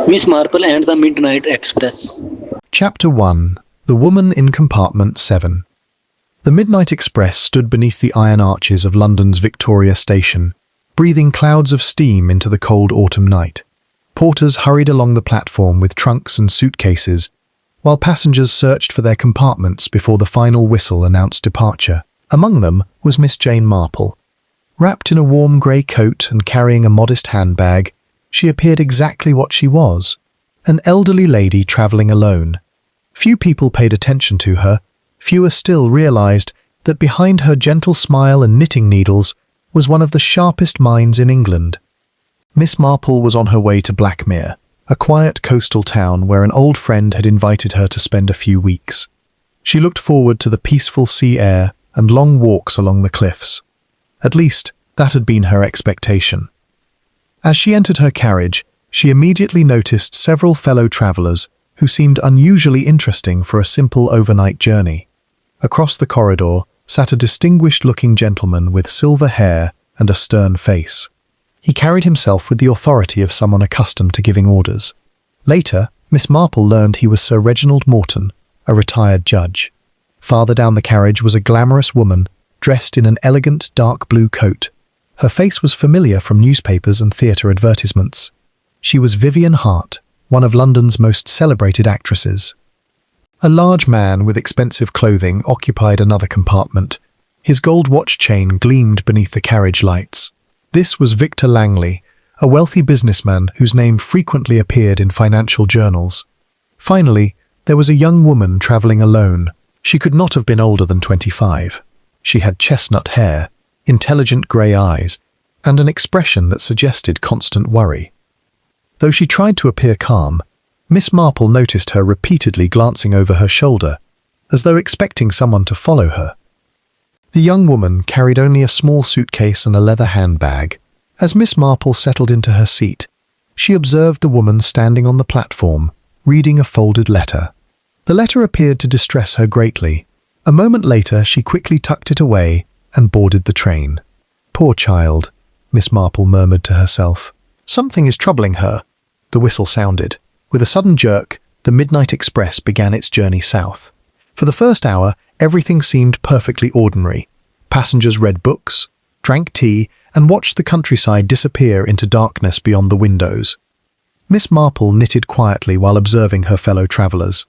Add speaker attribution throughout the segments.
Speaker 1: Miss Marple and the Midnight Express.
Speaker 2: Chapter 1. The Woman in Compartment 7. The Midnight Express stood beneath the iron arches of London's Victoria Station, breathing clouds of steam into the cold autumn night. Porters hurried along the platform with trunks and suitcases, while passengers searched for their compartments before the final whistle announced departure. Among them was Miss Jane Marple. Wrapped in a warm grey coat and carrying a modest handbag, she appeared exactly what she was, an elderly lady travelling alone. Few people paid attention to her. Fewer still realised that behind her gentle smile and knitting needles was one of the sharpest minds in England. Miss Marple was on her way to Blackmere, a quiet coastal town where an old friend had invited her to spend a few weeks. She looked forward to the peaceful sea air and long walks along the cliffs. At least, that had been her expectation. As she entered her carriage, she immediately noticed several fellow travellers who seemed unusually interesting for a simple overnight journey. Across the corridor sat a distinguished-looking gentleman with silver hair and a stern face. He carried himself with the authority of someone accustomed to giving orders. Later, Miss Marple learned he was Sir Reginald Morton, a retired judge. Farther down the carriage was a glamorous woman, dressed in an elegant dark blue coat. Her face was familiar from newspapers and theatre advertisements. She was Vivian Hart, one of London's most celebrated actresses. A large man with expensive clothing occupied another compartment. His gold watch chain gleamed beneath the carriage lights. This was Victor Langley, a wealthy businessman whose name frequently appeared in financial journals. Finally, there was a young woman travelling alone. She could not have been older than 25. She had chestnut hair, intelligent grey eyes, and an expression that suggested constant worry. Though she tried to appear calm, Miss Marple noticed her repeatedly glancing over her shoulder, as though expecting someone to follow her. The young woman carried only a small suitcase and a leather handbag. As Miss Marple settled into her seat, she observed the woman standing on the platform, reading a folded letter. The letter appeared to distress her greatly. A moment later, she quickly tucked it away and boarded the train. "Poor child," Miss Marple murmured to herself. "Something is troubling her." The whistle sounded. With a sudden jerk, the Midnight Express began its journey south. For the first hour, everything seemed perfectly ordinary. Passengers read books, drank tea, and watched the countryside disappear into darkness beyond the windows. Miss Marple knitted quietly while observing her fellow travellers.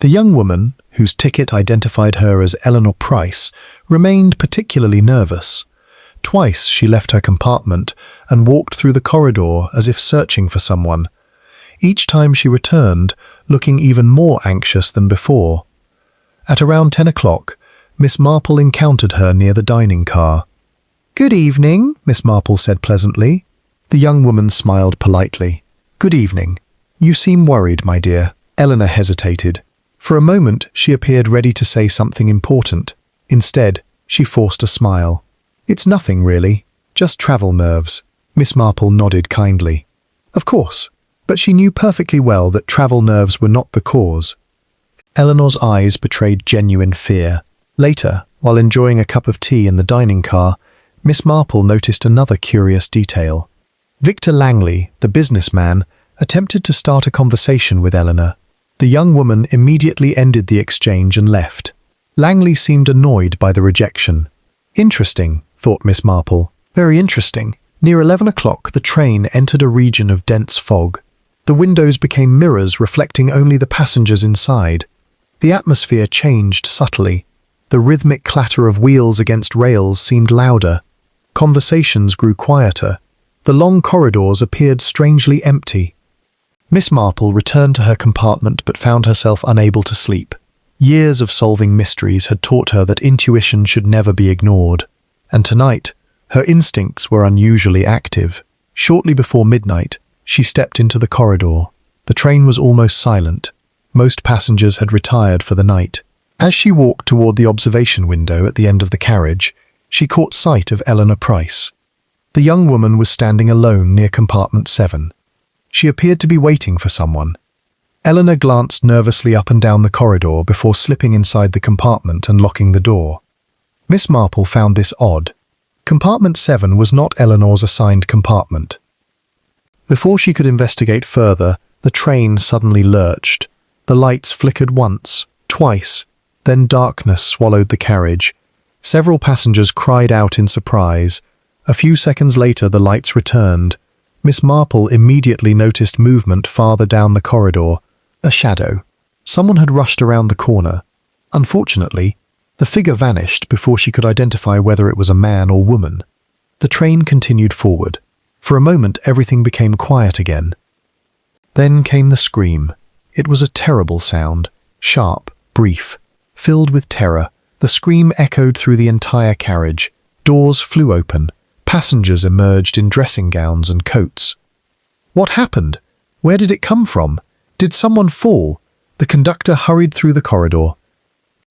Speaker 2: The young woman, whose ticket identified her as Eleanor Price, remained particularly nervous. Twice she left her compartment and walked through the corridor as if searching for someone. Each time she returned, looking even more anxious than before. At around 10 o'clock, Miss Marple encountered her near the dining car. "Good evening," Miss Marple said pleasantly. The young woman smiled politely. "Good evening. You seem worried, my dear." Eleanor hesitated. For a moment, she appeared ready to say something important. Instead, she forced a smile. "It's nothing, really. Just travel nerves." Miss Marple nodded kindly. Of course, but she knew perfectly well that travel nerves were not the cause. Eleanor's eyes betrayed genuine fear. Later, while enjoying a cup of tea in the dining car, Miss Marple noticed another curious detail. Victor Langley, the businessman, attempted to start a conversation with Eleanor. The young woman immediately ended the exchange and left. Langley seemed annoyed by the rejection. "Interesting," thought Miss Marple. "Very interesting." Near 11 o'clock, the train entered a region of dense fog. The windows became mirrors reflecting only the passengers inside. The atmosphere changed subtly. The rhythmic clatter of wheels against rails seemed louder. Conversations grew quieter. The long corridors appeared strangely empty. Miss Marple returned to her compartment but found herself unable to sleep. Years of solving mysteries had taught her that intuition should never be ignored. And tonight, her instincts were unusually active. Shortly before midnight, she stepped into the corridor. The train was almost silent. Most passengers had retired for the night. As she walked toward the observation window at the end of the carriage, she caught sight of Eleanor Price. The young woman was standing alone near compartment 7. She appeared to be waiting for someone. Eleanor glanced nervously up and down the corridor before slipping inside the compartment and locking the door. Miss Marple found this odd. Compartment 7 was not Eleanor's assigned compartment. Before she could investigate further, The train suddenly lurched. The lights flickered once, twice, then darkness swallowed the carriage. Several passengers cried out in surprise. A few seconds later, the lights returned. Miss Marple immediately noticed movement farther down the corridor. A shadow. Someone had rushed around the corner. Unfortunately, the figure vanished before she could identify whether it was a man or woman. The train continued forward. For a moment, everything became quiet again. Then came the scream. It was a terrible sound, sharp, brief, filled with terror. The scream echoed through the entire carriage. Doors flew open. Passengers emerged in dressing gowns and coats. What happened? Where did it come from? Did someone fall? The conductor hurried through the corridor.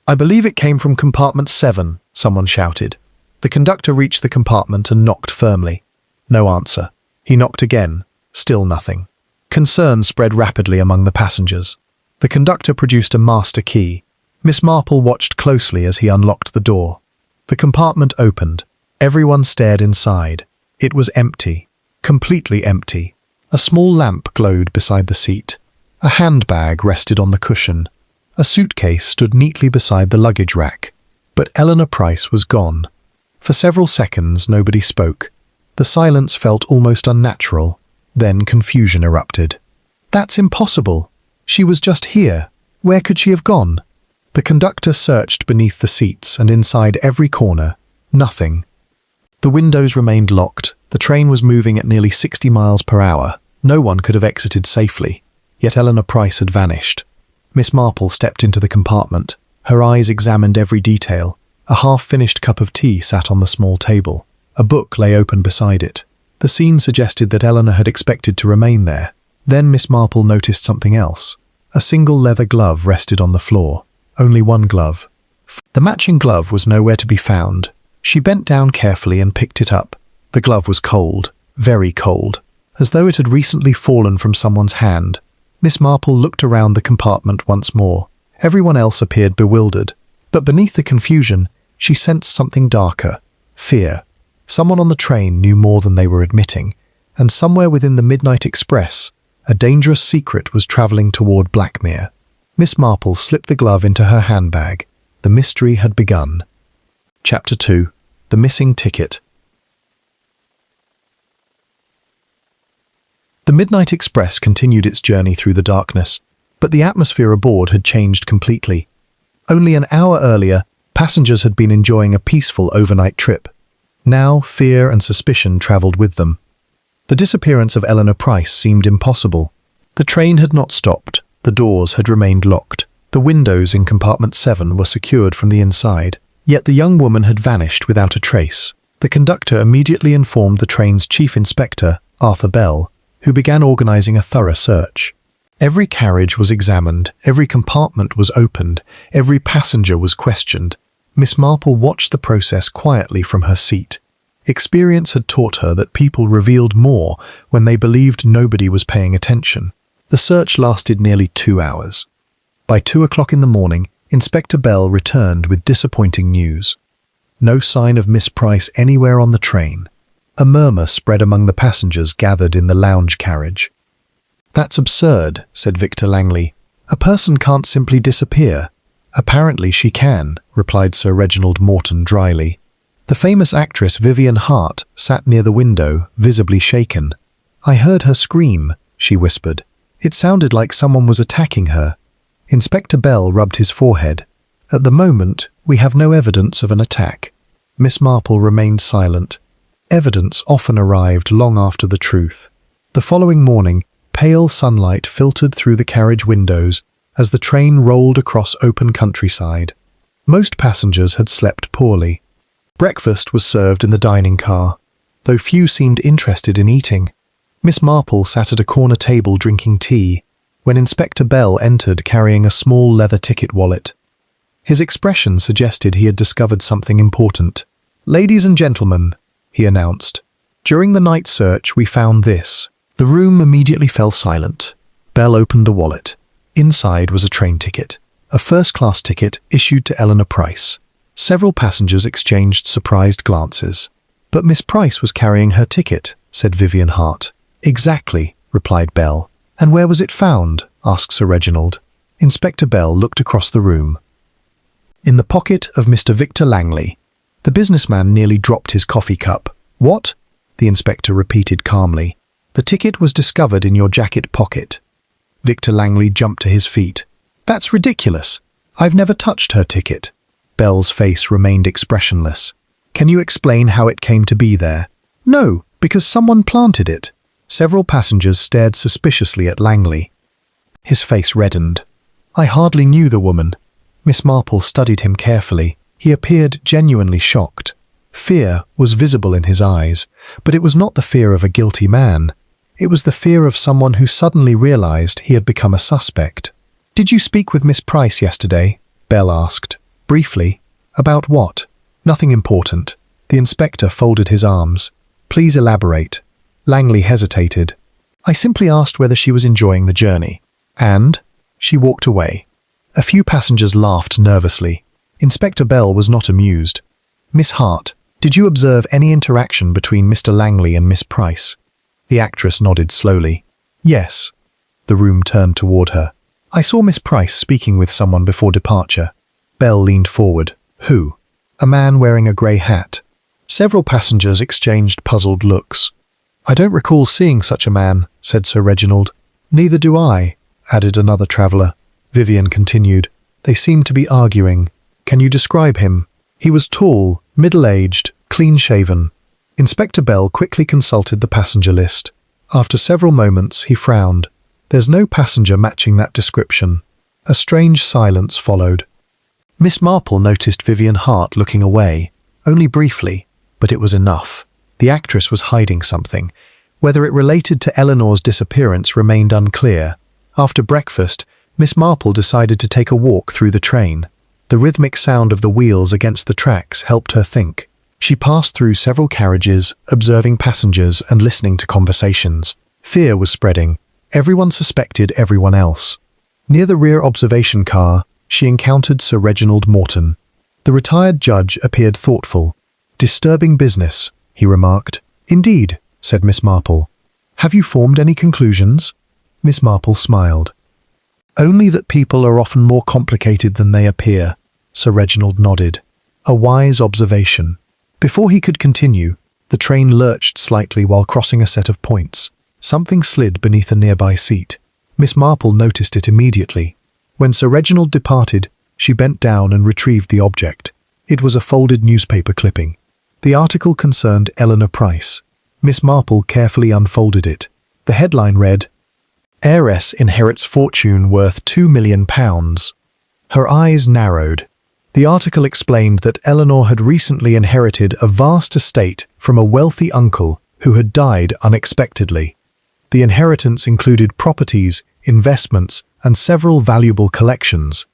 Speaker 2: "I believe it came from compartment 7, someone shouted. The conductor reached the compartment and knocked firmly. No answer. He knocked again. Still nothing. Concern spread rapidly among the passengers. The conductor produced a master key. Miss Marple watched closely as he unlocked the door. The compartment opened. Everyone stared inside. It was empty. Completely empty. A small lamp glowed beside the seat. A handbag rested on the cushion. A suitcase stood neatly beside the luggage rack. But Eleanor Price was gone. For several seconds, nobody spoke. The silence felt almost unnatural. Then confusion erupted. "That's impossible. She was just here. Where could she have gone?" The conductor searched beneath the seats and inside every corner. Nothing. The windows remained locked. The train was moving at nearly 60 miles per hour. No one could have exited safely. Yet Eleanor Price had vanished. Miss Marple stepped into the compartment. Her eyes examined every detail. A half-finished cup of tea sat on the small table. A book lay open beside it. The scene suggested that Eleanor had expected to remain there. Then Miss Marple noticed something else. A single leather glove rested on the floor. Only one glove. The matching glove was nowhere to be found. She bent down carefully and picked it up. The glove was cold, very cold, as though it had recently fallen from someone's hand. Miss Marple looked around the compartment once more. Everyone else appeared bewildered. But beneath the confusion, she sensed something darker. Fear. Someone on the train knew more than they were admitting, and somewhere within the Midnight Express, a dangerous secret was travelling toward Blackmere. Miss Marple slipped the glove into her handbag. The mystery had begun. Chapter 2. The Missing Ticket. The Midnight Express continued its journey through the darkness, but the atmosphere aboard had changed completely. Only an hour earlier, passengers had been enjoying a peaceful overnight trip. Now, fear and suspicion travelled with them. The disappearance of Eleanor Price seemed impossible. The train had not stopped. The doors had remained locked. The windows in compartment 7 were secured from the inside. Yet the young woman had vanished without a trace. The conductor immediately informed the train's chief inspector, Arthur Bell, who began organising a thorough search. Every carriage was examined, every compartment was opened, every passenger was questioned. Miss Marple watched the process quietly from her seat. Experience had taught her that people revealed more when they believed nobody was paying attention. The search lasted nearly 2 hours. By 2 o'clock in the morning, Inspector Bell returned with disappointing news. No sign of Miss Price anywhere on the train. A murmur spread among the passengers gathered in the lounge carriage. "That's absurd," said Victor Langley. "A person can't simply disappear." "Apparently she can," replied Sir Reginald Morton dryly. The famous actress Vivian Hart sat near the window, visibly shaken. "I heard her scream," she whispered. "It sounded like someone was attacking her." Inspector Bell rubbed his forehead. "At the moment, we have no evidence of an attack." Miss Marple remained silent. Evidence often arrived long after the truth. The following morning, pale sunlight filtered through the carriage windows as the train rolled across open countryside. Most passengers had slept poorly. Breakfast was served in the dining car, though few seemed interested in eating. Miss Marple sat at a corner table drinking tea, when Inspector Bell entered carrying a small leather ticket wallet. His expression suggested he had discovered something important. "Ladies and gentlemen," he announced, "during the night search we found this." The room immediately fell silent. Bell opened the wallet. Inside was a train ticket, a first-class ticket issued to Eleanor Price. Several passengers exchanged surprised glances. "But Miss Price was carrying her ticket," said Vivian Hart. "Exactly," replied Bell. "And where was it found?" asked Sir Reginald. Inspector Bell looked across the room. "In the pocket of Mr. Victor Langley." The businessman nearly dropped his coffee cup. "What?" the inspector repeated calmly. "The ticket was discovered in your jacket pocket." Victor Langley jumped to his feet. "That's ridiculous. I've never touched her ticket." Bell's face remained expressionless. "Can you explain how it came to be there?" "No, because someone planted it." Several passengers stared suspiciously at Langley. His face reddened. "I hardly knew the woman." Miss Marple studied him carefully. He appeared genuinely shocked. Fear was visible in his eyes, but it was not the fear of a guilty man. It was the fear of someone who suddenly realized he had become a suspect. "Did you speak with Miss Price yesterday?" Bell asked. "Briefly. About what?" "Nothing important." The inspector folded his arms. "Please elaborate." Langley hesitated. "I simply asked whether she was enjoying the journey." "And?" She walked away. A few passengers laughed nervously. Inspector Bell was not amused. "Miss Hart, did you observe any interaction between Mr. Langley and Miss Price?" The actress nodded slowly. "Yes." The room turned toward her. "I saw Miss Price speaking with someone before departure." Bell leaned forward. "Who?" "A man wearing a grey hat." Several passengers exchanged puzzled looks. "I don't recall seeing such a man," said Sir Reginald. "Neither do I," added another traveller. Vivian continued. "They seemed to be arguing. Can you describe him?" "He was tall, middle-aged, clean-shaven." Inspector Bell quickly consulted the passenger list. After several moments, he frowned. "There's no passenger matching that description." A strange silence followed. Miss Marple noticed Vivian Hart looking away, only briefly, but it was enough. The actress was hiding something. Whether it related to Eleanor's disappearance remained unclear. After breakfast, Miss Marple decided to take a walk through the train. The rhythmic sound of the wheels against the tracks helped her think. She passed through several carriages, observing passengers and listening to conversations. Fear was spreading. Everyone suspected everyone else. Near the rear observation car, she encountered Sir Reginald Morton. The retired judge appeared thoughtful. "Disturbing business," he remarked. "Indeed," said Miss Marple. "Have you formed any conclusions?" Miss Marple smiled. "Only that people are often more complicated than they appear." Sir Reginald nodded. "A wise observation." Before he could continue, the train lurched slightly while crossing a set of points. Something slid beneath a nearby seat. Miss Marple noticed it immediately. When Sir Reginald departed, she bent down and retrieved the object. It was a folded newspaper clipping. The article concerned Eleanor Price. Miss Marple carefully unfolded it. The headline read, "Heiress inherits fortune worth £2 million." Her eyes narrowed. The article explained that Eleanor had recently inherited a vast estate from a wealthy uncle who had died unexpectedly. The inheritance included properties, investments, and several valuable collections.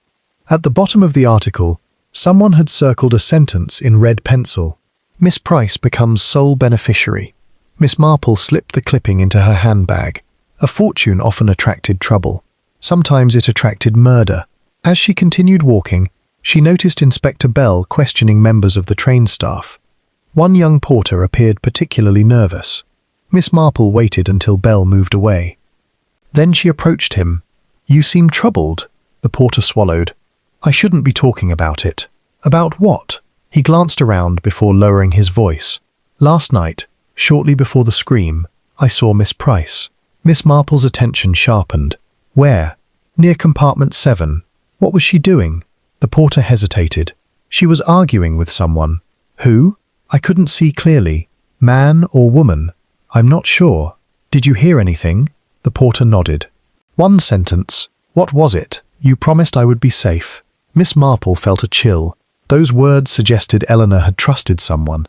Speaker 2: At the bottom of the article, someone had circled a sentence in red pencil. "Miss Price becomes sole beneficiary." Miss Marple slipped the clipping into her handbag. A fortune often attracted trouble. Sometimes it attracted murder. As she continued walking, she noticed Inspector Bell questioning members of the train staff. One young porter appeared particularly nervous. Miss Marple waited until Bell moved away. Then she approached him. "You seem troubled." The porter swallowed. "I shouldn't be talking about it." "About what?" He glanced around before lowering his voice. "Last night, shortly before the scream, I saw Miss Price." Miss Marple's attention sharpened. "Where?" "Near compartment 7. What was she doing?" The porter hesitated. "She was arguing with someone." "Who?" "I couldn't see clearly. Man or woman?" "I'm not sure." "Did you hear anything?" The porter nodded. "One sentence. What was it?" "You promised I would be safe." Miss Marple felt a chill. Those words suggested Eleanor had trusted someone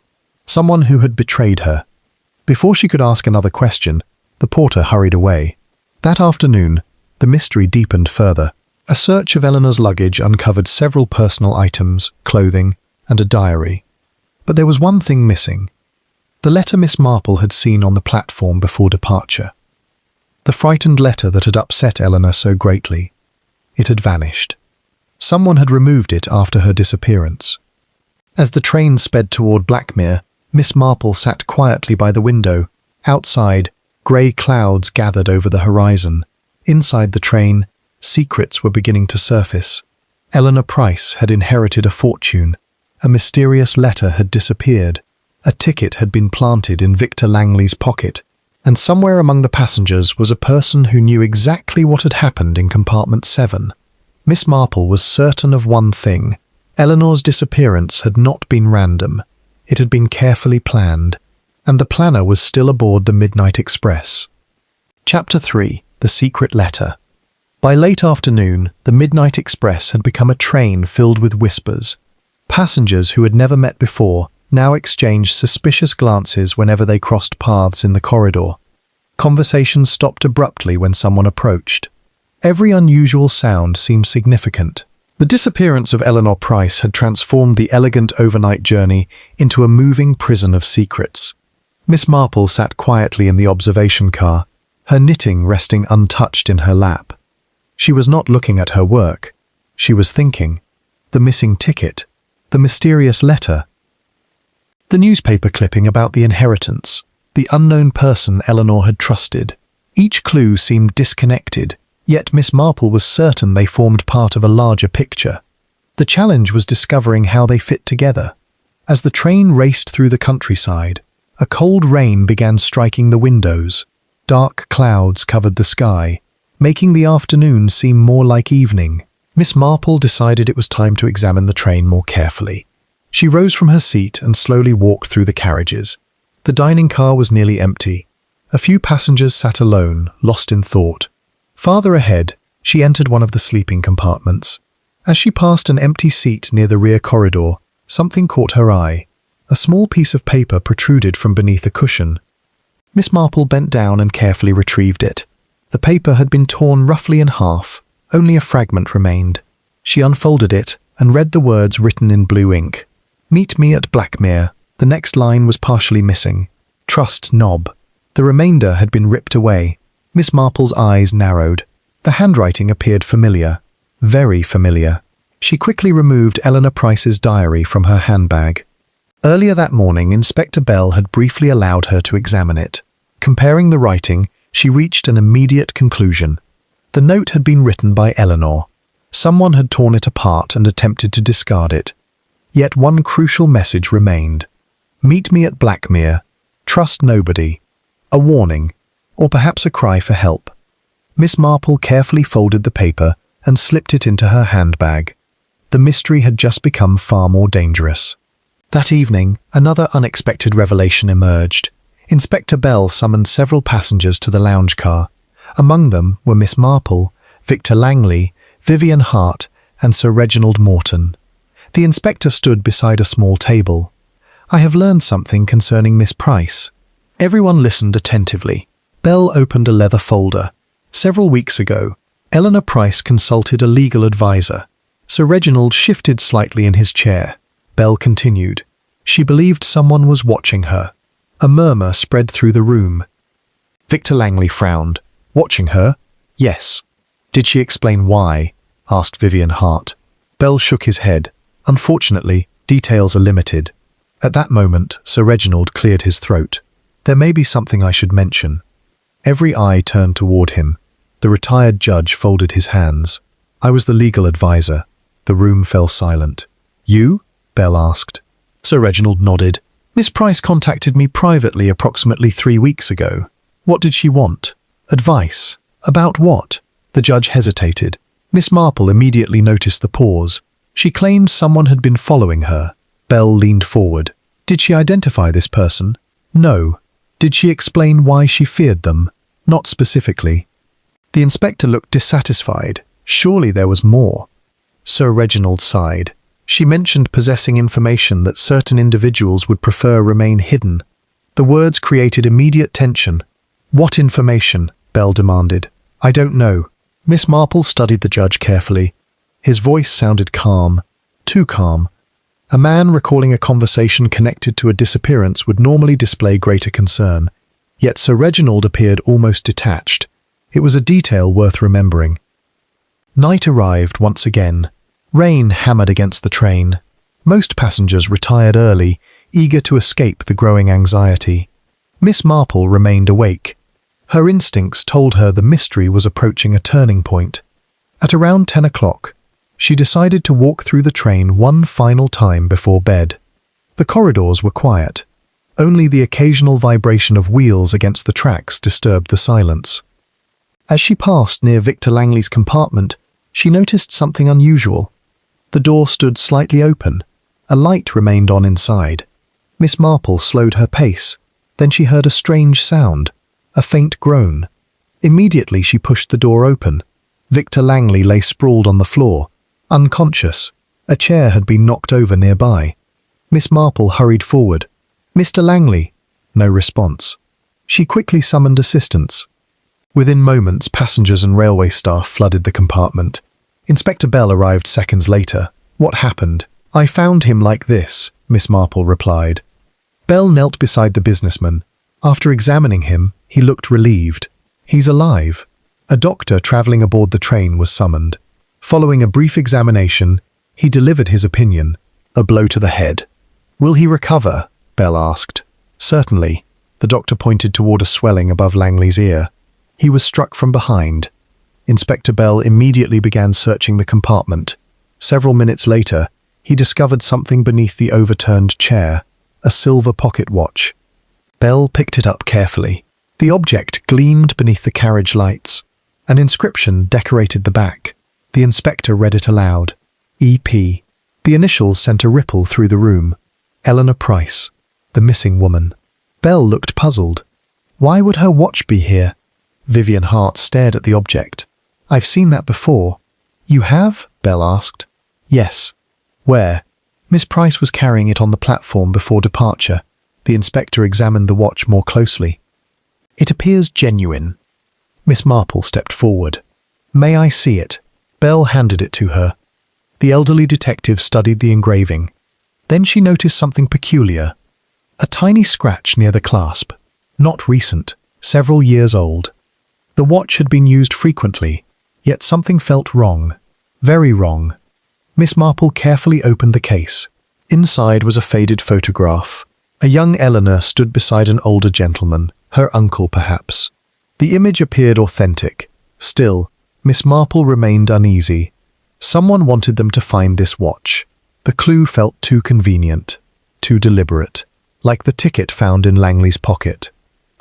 Speaker 2: who had betrayed her. Before she could ask another question, the porter hurried away. That afternoon, the mystery deepened further. A search of Eleanor's luggage uncovered several personal items, clothing, and a diary. But there was one thing missing. The letter Miss Marple had seen on the platform before departure. The frightened letter that had upset Eleanor so greatly. It had vanished. Someone had removed it after her disappearance. As the train sped toward Blackmere, Miss Marple sat quietly by the window. Outside, grey clouds gathered over the horizon. Inside the train, secrets were beginning to surface. Eleanor Price had inherited a fortune. A mysterious letter had disappeared. A ticket had been planted in Victor Langley's pocket. And somewhere among the passengers was a person who knew exactly what had happened in compartment 7. Miss Marple was certain of one thing. Eleanor's disappearance had not been random. It had been carefully planned, and the planner was still aboard the Midnight Express. Chapter 3. The Secret Letter. By late afternoon, the Midnight Express had become a train filled with whispers. Passengers who had never met before now exchanged suspicious glances whenever they crossed paths in the corridor. Conversations stopped abruptly when someone approached. Every unusual sound seemed significant. The disappearance of Eleanor Price had transformed the elegant overnight journey into a moving prison of secrets. Miss Marple sat quietly in the observation car, her knitting resting untouched in her lap. She was not looking at her work. She was thinking. The missing ticket. The mysterious letter. The newspaper clipping about the inheritance. The unknown person Eleanor had trusted. Each clue seemed disconnected, yet Miss Marple was certain they formed part of a larger picture. The challenge was discovering how they fit together. As the train raced through the countryside, a cold rain began striking the windows. Dark clouds covered the sky, making the afternoon seem more like evening. Miss Marple decided it was time to examine the train more carefully. She rose from her seat and slowly walked through the carriages. The dining car was nearly empty. A few passengers sat alone, lost in thought. Farther ahead, she entered one of the sleeping compartments. As she passed an empty seat near the rear corridor, something caught her eye. A small piece of paper protruded from beneath a cushion. Miss Marple bent down and carefully retrieved it. The paper had been torn roughly in half. Only a fragment remained. She unfolded it and read the words written in blue ink. "Meet me at Blackmere." The next line was partially missing. "Trust Knob." The remainder had been ripped away. Miss Marple's eyes narrowed. The handwriting appeared familiar. Very familiar. She quickly removed Eleanor Price's diary from her handbag. Earlier that morning, Inspector Bell had briefly allowed her to examine it. Comparing the writing, she reached an immediate conclusion. The note had been written by Eleanor. Someone had torn it apart and attempted to discard it. Yet one crucial message remained. "Meet me at Blackmere. Trust nobody." A warning, or perhaps a cry for help. Miss Marple carefully folded the paper and slipped it into her handbag. The mystery had just become far more dangerous. That evening, another unexpected revelation emerged. Inspector Bell summoned several passengers to the lounge car. Among them were Miss Marple, Victor Langley, Vivian Hart, and Sir Reginald Morton. The inspector stood beside a small table. "I have learned something concerning Miss Price." Everyone listened attentively. Bell opened a leather folder. Several weeks ago, Eleanor Price consulted a legal advisor. Sir Reginald shifted slightly in his chair. Bell continued. She believed someone was watching her. A murmur spread through the room. Victor Langley frowned. "Watching her?" "Yes." "Did she explain why?" asked Vivian Hart. Bell shook his head. "Unfortunately, details are limited." At that moment, Sir Reginald cleared his throat. "There may be something I should mention." Every eye turned toward him. The retired judge folded his hands. "I was the legal advisor." The room fell silent. "You?" Bell asked. Sir Reginald nodded. "Miss Price contacted me privately approximately 3 weeks ago. What did she want? Advice. About what?" The judge hesitated. Miss Marple immediately noticed the pause. She claimed someone had been following her. Bell leaned forward. "Did she identify this person?" "No." "Did she explain why she feared them?" "Not specifically." The inspector looked dissatisfied. Surely there was more. Sir Reginald sighed. "She mentioned possessing information that certain individuals would prefer remain hidden." The words created immediate tension. "What information?" Bell demanded. "I don't know." Miss Marple studied the judge carefully. His voice sounded calm. Too calm. A man recalling a conversation connected to a disappearance would normally display greater concern. Yet Sir Reginald appeared almost detached. It was a detail worth remembering. Night arrived once again. Rain hammered against the train. Most passengers retired early, eager to escape the growing anxiety. Miss Marple remained awake. Her instincts told her the mystery was approaching a turning point. At around 10 o'clock, she decided to walk through the train one final time before bed. The corridors were quiet. Only the occasional vibration of wheels against the tracks disturbed the silence. As she passed near Victor Langley's compartment, she noticed something unusual. The door stood slightly open. A light remained on inside. Miss Marple slowed her pace. Then she heard a strange sound, a faint groan. Immediately she pushed the door open. Victor Langley lay sprawled on the floor, unconscious. A chair had been knocked over nearby. Miss Marple hurried forward. "Mr. Langley." No response. She quickly summoned assistance. Within moments, passengers and railway staff flooded the compartment. Inspector Bell arrived seconds later. "What happened?" "I found him like this," Miss Marple replied. Bell knelt beside the businessman. After examining him, he looked relieved. "He's alive." A doctor travelling aboard the train was summoned. Following a brief examination, he delivered his opinion. "A blow to the head." "Will he recover?" Bell asked. "Certainly." The doctor pointed toward a swelling above Langley's ear. He was struck from behind. Inspector Bell immediately began searching the compartment. Several minutes later, he discovered something beneath the overturned chair, a silver pocket watch. Bell picked it up carefully. The object gleamed beneath the carriage lights. An inscription decorated the back. The inspector read it aloud. E.P. The initials sent a ripple through the room. Eleanor Price, the missing woman. Bell looked puzzled. Why would her watch be here? Vivian Hart stared at the object. "I've seen that before." "You have?" Bell asked. "Yes." "Where?" Miss Price was carrying it on the platform before departure. The inspector examined the watch more closely. "It appears genuine." Miss Marple stepped forward. "May I see it?" Bell handed it to her. The elderly detective studied the engraving. Then she noticed something peculiar. A tiny scratch near the clasp. Not recent, several years old. The watch had been used frequently, yet something felt wrong. Very wrong. Miss Marple carefully opened the case. Inside was a faded photograph. A young Eleanor stood beside an older gentleman, her uncle perhaps. The image appeared authentic. Still, Miss Marple remained uneasy. Someone wanted them to find this watch. The clue felt too convenient, too deliberate, like the ticket found in Langley's pocket.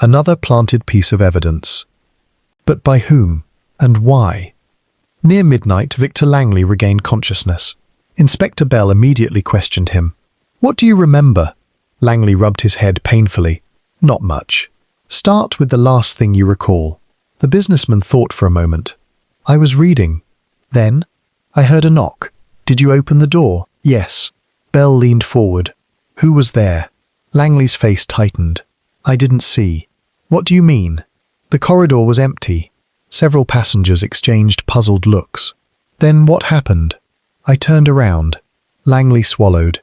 Speaker 2: Another planted piece of evidence. But by whom and why? Near midnight, Victor Langley regained consciousness. Inspector Bell immediately questioned him. "What do you remember?" Langley rubbed his head painfully. "Not much." "Start with the last thing you recall." The businessman thought for a moment. "I was reading. Then, I heard a knock. Did you open the door?" "Yes." Bell leaned forward. "Who was there?" Langley's face tightened. "I didn't see." "What do you mean?" The corridor was empty. Several passengers exchanged puzzled looks. "Then what happened?" "I turned around." Langley swallowed.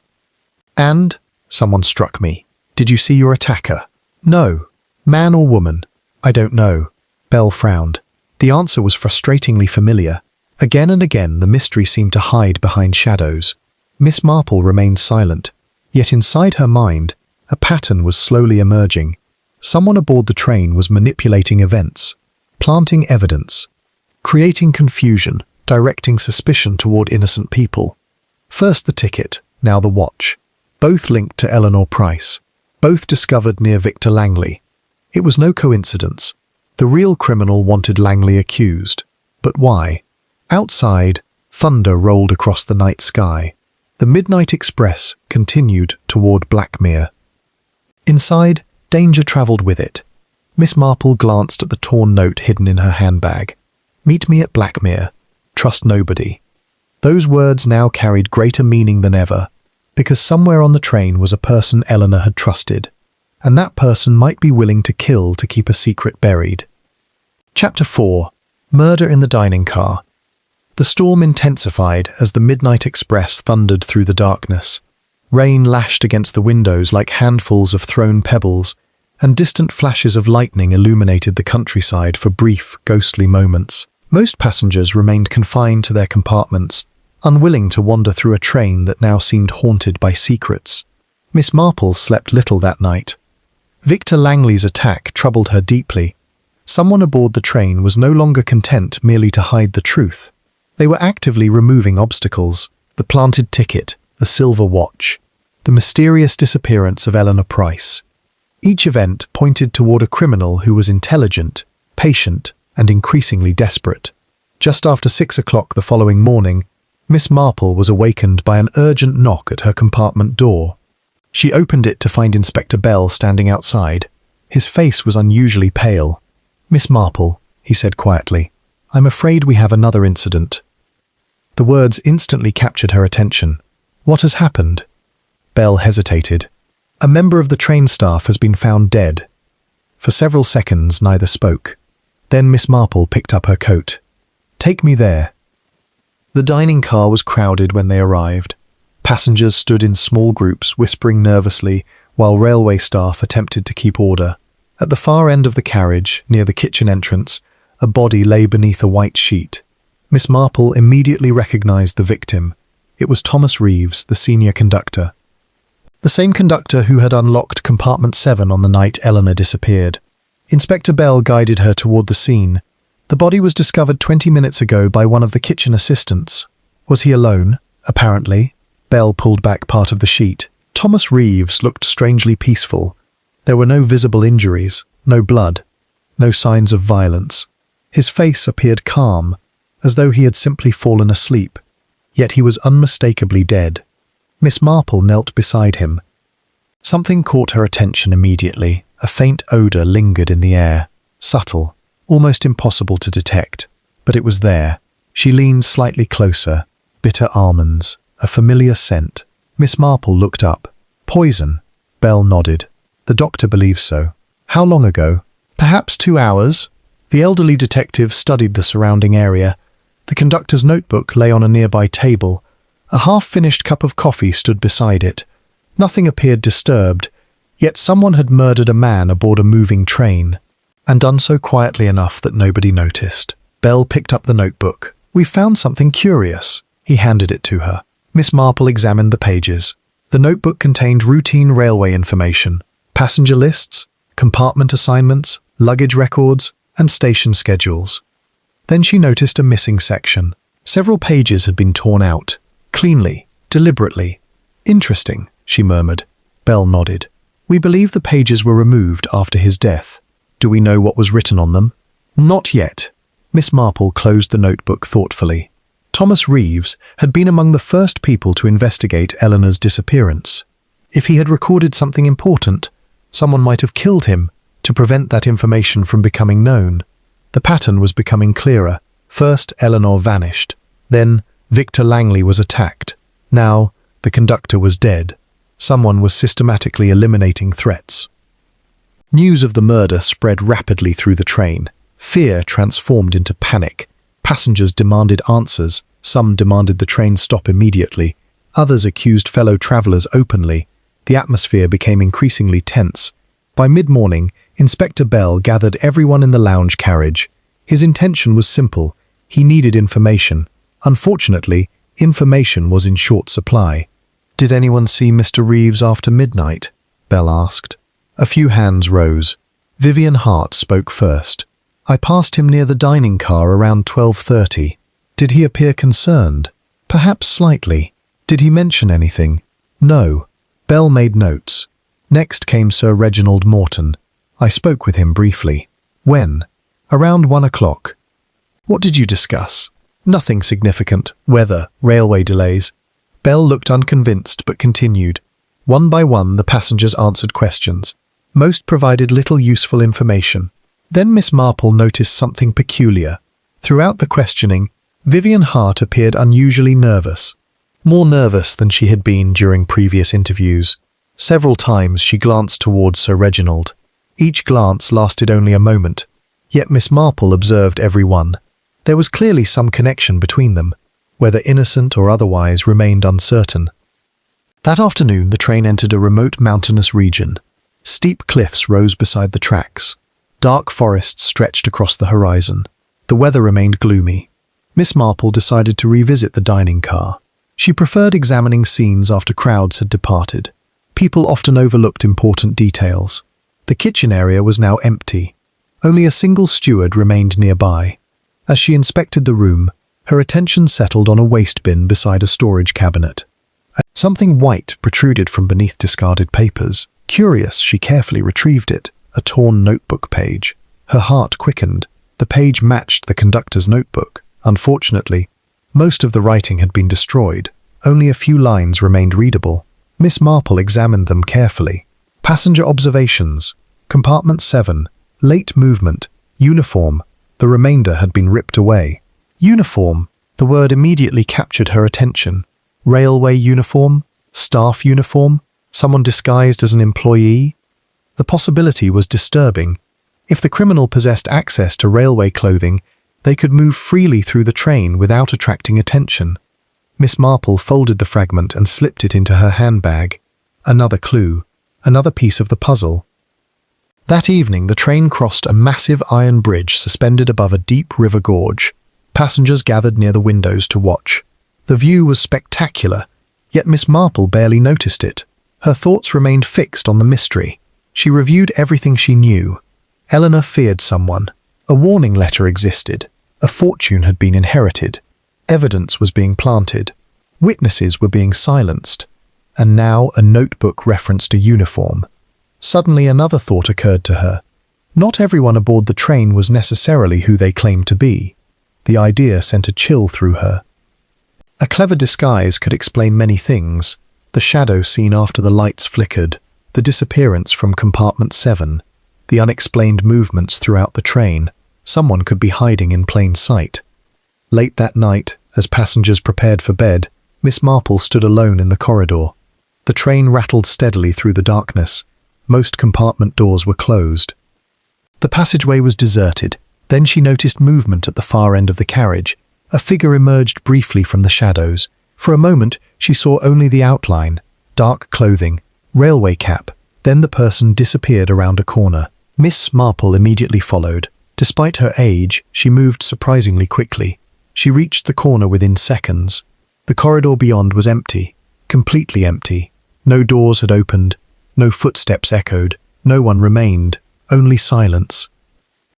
Speaker 2: "And?" "Someone struck me." "Did you see your attacker?" "No." "Man or woman?" "I don't know." Bell frowned. The answer was frustratingly familiar. Again and again the mystery seemed to hide behind shadows. Miss Marple remained silent, yet inside her mind, a pattern was slowly emerging. Someone aboard the train was manipulating events, planting evidence, creating confusion, directing suspicion toward innocent people. First the ticket, now the watch. Both linked to Eleanor Price. Both discovered near Victor Langley. It was no coincidence. The real criminal wanted Langley accused. But why? Outside, thunder rolled across the night sky. The Midnight Express continued toward Blackmere. Inside, danger travelled with it. Miss Marple glanced at the torn note hidden in her handbag. "Meet me at Blackmere. Trust nobody." Those words now carried greater meaning than ever, because somewhere on the train was a person Eleanor had trusted, and that person might be willing to kill to keep a secret buried. Chapter 4. Murder in the Dining Car. The storm intensified as the Midnight Express thundered through the darkness. Rain lashed against the windows like handfuls of thrown pebbles, and distant flashes of lightning illuminated the countryside for brief, ghostly moments. Most passengers remained confined to their compartments, unwilling to wander through a train that now seemed haunted by secrets. Miss Marple slept little that night. Victor Langley's attack troubled her deeply. Someone aboard the train was no longer content merely to hide the truth. They were actively removing obstacles: the planted ticket, the silver watch, the mysterious disappearance of Eleanor Price. Each event pointed toward a criminal who was intelligent, patient, and increasingly desperate. Just after 6 o'clock the following morning, Miss Marple was awakened by an urgent knock at her compartment door. She opened it to find Inspector Bell standing outside. His face was unusually pale. "Miss Marple," he said quietly, "I'm afraid we have another incident." The words instantly captured her attention. "What has happened?" Bell hesitated. "A member of the train staff has been found dead." For several seconds neither spoke. Then Miss Marple picked up her coat. "Take me there." The dining car was crowded when they arrived. Passengers stood in small groups, whispering nervously, while railway staff attempted to keep order. At the far end of the carriage, near the kitchen entrance, a body lay beneath a white sheet. Miss Marple immediately recognized the victim. It was Thomas Reeves, the senior conductor. The same conductor who had unlocked compartment 7 on the night Eleanor disappeared. Inspector Bell guided her toward the scene. The body was discovered 20 minutes ago by one of the kitchen assistants. Was he alone? Apparently. Bell pulled back part of the sheet. Thomas Reeves looked strangely peaceful. There were no visible injuries, no blood, no signs of violence. His face appeared calm, as though he had simply fallen asleep. Yet he was unmistakably dead. Miss Marple knelt beside him. Something caught her attention immediately. A faint odour lingered in the air, subtle, almost impossible to detect, but it was there. She leaned slightly closer. Bitter almonds, a familiar scent. Miss Marple looked up. "Poison." Bell nodded. "The doctor believes so." "How long ago?" "Perhaps 2 hours." The elderly detective studied the surrounding area. The conductor's notebook lay on a nearby table. A half-finished cup of coffee stood beside it. Nothing appeared disturbed, yet someone had murdered a man aboard a moving train, and done so quietly enough that nobody noticed. Bell picked up the notebook. "We found something curious." He handed it to her. Miss Marple examined the pages. The notebook contained routine railway information, passenger lists, compartment assignments, luggage records, and station schedules. Then she noticed a missing section. Several pages had been torn out, cleanly, deliberately. "Interesting," she murmured. Bell nodded. "We believe the pages were removed after his death. Do we know what was written on them?" "Not yet." Miss Marple closed the notebook thoughtfully. Thomas Reeves had been among the first people to investigate Eleanor's disappearance. If he had recorded something important, someone might have killed him to prevent that information from becoming known. The pattern was becoming clearer. First, Eleanor vanished. Then, Victor Langley was attacked. Now, the conductor was dead. Someone was systematically eliminating threats. News of the murder spread rapidly through the train. Fear transformed into panic. Passengers demanded answers. Some demanded the train stop immediately. Others accused fellow travelers openly. The atmosphere became increasingly tense. By mid-morning, Inspector Bell gathered everyone in the lounge carriage. His intention was simple. He needed information. Unfortunately, information was in short supply. "Did anyone see Mr. Reeves after midnight?" Bell asked. A few hands rose. Vivian Hart spoke first. "I passed him near the dining car around 12:30. Did he appear concerned?" "Perhaps slightly." "Did he mention anything?" "No." Bell made notes. Next came Sir Reginald Morton. "I spoke with him briefly." "When?" "Around 1 o'clock." "What did you discuss?" "Nothing significant. Weather, railway delays." Bell looked unconvinced but continued. One by one, the passengers answered questions. Most provided little useful information. Then Miss Marple noticed something peculiar. Throughout the questioning, Vivian Hart appeared unusually nervous. More nervous than she had been during previous interviews. Several times she glanced towards Sir Reginald. Each glance lasted only a moment, yet Miss Marple observed every one. There was clearly some connection between them, whether innocent or otherwise remained uncertain. That afternoon the train entered a remote mountainous region. Steep cliffs rose beside the tracks. Dark forests stretched across the horizon. The weather remained gloomy. Miss Marple decided to revisit the dining car. She preferred examining scenes after crowds had departed. People often overlooked important details. The kitchen area was now empty. Only a single steward remained nearby. As she inspected the room, her attention settled on a waste bin beside a storage cabinet. Something white protruded from beneath discarded papers. Curious, she carefully retrieved it, a torn notebook page. Her heart quickened. The page matched the conductor's notebook. Unfortunately, most of the writing had been destroyed. Only a few lines remained readable. Miss Marple examined them carefully. Passenger observations. Compartment 7. Late movement. Uniform. The remainder had been ripped away. Uniform. The word immediately captured her attention. Railway uniform? Staff uniform? Someone disguised as an employee? The possibility was disturbing. If the criminal possessed access to railway clothing, they could move freely through the train without attracting attention. Miss Marple folded the fragment and slipped it into her handbag. Another clue. Another piece of the puzzle. That evening, the train crossed a massive iron bridge suspended above a deep river gorge. Passengers gathered near the windows to watch. The view was spectacular, yet Miss Marple barely noticed it. Her thoughts remained fixed on the mystery. She reviewed everything she knew. Eleanor feared someone. A warning letter existed. A fortune had been inherited. Evidence was being planted. Witnesses were being silenced. And now a notebook referenced a uniform. Suddenly another thought occurred to her. Not everyone aboard the train was necessarily who they claimed to be. The idea sent a chill through her. A clever disguise could explain many things. The shadow seen after the lights flickered, the disappearance from compartment 7, the unexplained movements throughout the train. Someone could be hiding in plain sight. Late that night, as passengers prepared for bed, Miss Marple stood alone in the corridor. The train rattled steadily through the darkness. Most compartment doors were closed. The passageway was deserted. Then she noticed movement at the far end of the carriage. A figure emerged briefly from the shadows. For a moment, she saw only the outline, dark clothing, railway cap. Then the person disappeared around a corner. Miss Marple immediately followed. Despite her age, she moved surprisingly quickly. She reached the corner within seconds. The corridor beyond was empty, completely empty. No doors had opened, no footsteps echoed, no one remained, only silence.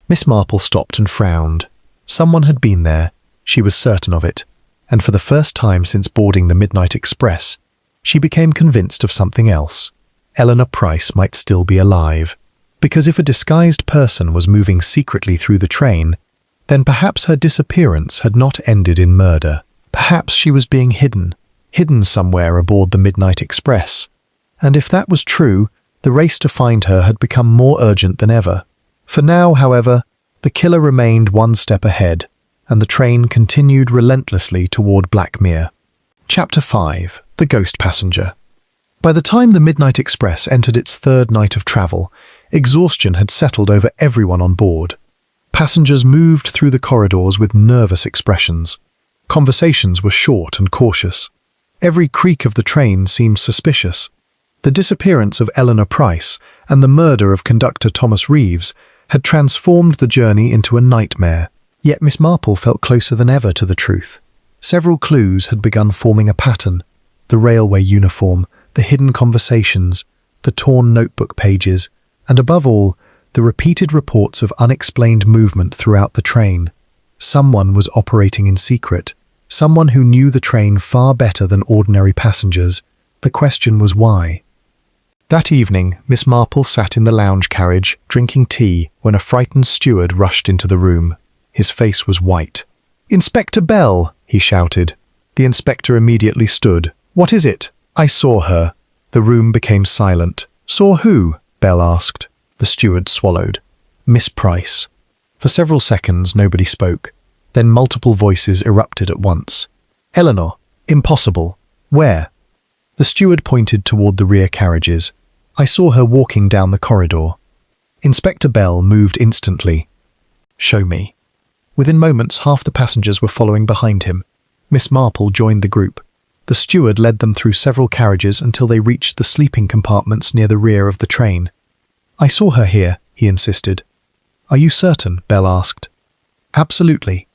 Speaker 2: Miss Marple stopped and frowned. Someone had been there, she was certain of it, and for the first time since boarding the Midnight Express, she became convinced of something else. Eleanor Price might still be alive, because if a disguised person was moving secretly through the train, then perhaps her disappearance had not ended in murder. Perhaps she was being hidden somewhere aboard the Midnight Express. And if that was true, the race to find her had become more urgent than ever. For now, however, the killer remained one step ahead, and the train continued relentlessly toward Blackmere. Chapter 5. The Ghost Passenger. By the time the Midnight Express entered its third night of travel, exhaustion had settled over everyone on board. Passengers moved through the corridors with nervous expressions. Conversations were short and cautious. Every creak of the train seemed suspicious. The disappearance of Eleanor Price and the murder of conductor Thomas Reeves had transformed the journey into a nightmare. Yet Miss Marple felt closer than ever to the truth. Several clues had begun forming a pattern. The railway uniform, the hidden conversations, the torn notebook pages, and above all, the repeated reports of unexplained movement throughout the train. Someone was operating in secret. Someone who knew the train far better than ordinary passengers. The question was why. That evening, Miss Marple sat in the lounge carriage, drinking tea, when a frightened steward rushed into the room. His face was white. "Inspector Bell!" he shouted. The inspector immediately stood. "What is it?" "I saw her." The room became silent. "Saw who?" Bell asked. The steward swallowed. "Miss Price." For several seconds, nobody spoke. Then multiple voices erupted at once. "Eleanor! Impossible! Where?" The steward pointed toward the rear carriages. "I saw her walking down the corridor." Inspector Bell moved instantly. "Show me." Within moments, half the passengers were following behind him. Miss Marple joined the group. The steward led them through several carriages until they reached the sleeping compartments near the rear of the train. "I saw her here," he insisted. "Are you certain?" Bell asked. "Absolutely."